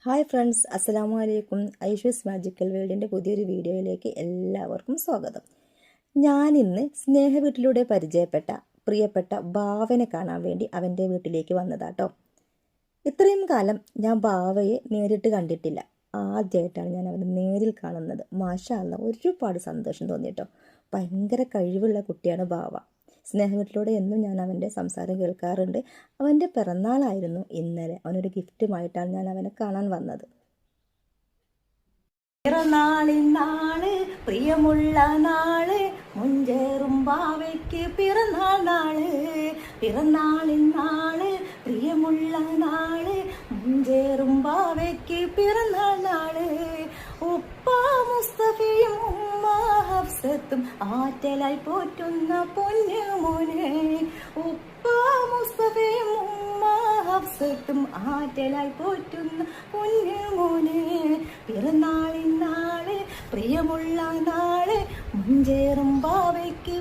Hi friends, അസ്സലാമു അലൈക്കും. Aishu's magical വേൾഡിൻ്റെ പുതിയൊരു വീഡിയോയിലേക്ക് എല്ലാവർക്കും സ്വാഗതം. ഞാനിന്ന് സ്നേഹ വീട്ടിലൂടെ പരിചയപ്പെട്ട പ്രിയപ്പെട്ട ബാവനെ കാണാൻ വേണ്ടി അവൻ്റെ വീട്ടിലേക്ക് വന്നതാട്ടോ. ഇത്രയും കാലം ഞാൻ ബാവയെ നേരിട്ട് കണ്ടിട്ടില്ല. ആദ്യമായിട്ടാണ് ഞാൻ അവനെ നേരിൽ കാണുന്നത്. മാഷാ അല്ലാ, ഒരുപാട് സന്തോഷം തോന്നിട്ടോ. ഭയങ്കര കഴിവുള്ള കുട്ടിയാണ് ബാവ. സ്നേഹവീട്ടിലൂടെ എന്നും ഞാൻ അവൻ്റെ സംസാരം കേൾക്കാറുണ്ട്. അവൻ്റെ പിറന്നാളായിരുന്നു ഇന്നലെ. അവനൊരു ഗിഫ്റ്റുമായിട്ടാണ് ഞാൻ അവനെ കാണാൻ വന്നത്. പിറന്നാളിനാള്, പ്രിയമുള്ള നാള്, മുഞ്ചേറും ബാവയ്ക്ക് പിറന്നാൾ നാള്. പിറന്നാളിനാള്, പ്രിയമുള്ള നാള്, മുഞ്ചേറും ബാവയ്ക്ക് പിറന്നാൾ നാള്. ഉപ്പ മുസ്തഫയും ഉമ്മ ഹഫ്സത്തും ആറ്റലായി പോറ്റുന്ന പൊന്നു മോനെ. ഉപ്പ മുസ്തഫയും ഉമ്മ ഹഫ്സത്തും ആറ്റലായി പോറ്റുന്ന പൊന്നു മോനെ. പിറന്നാളിനാള്, പ്രിയമുള്ള നാള്, മുഞ്ചേറും ബാവയ്ക്ക്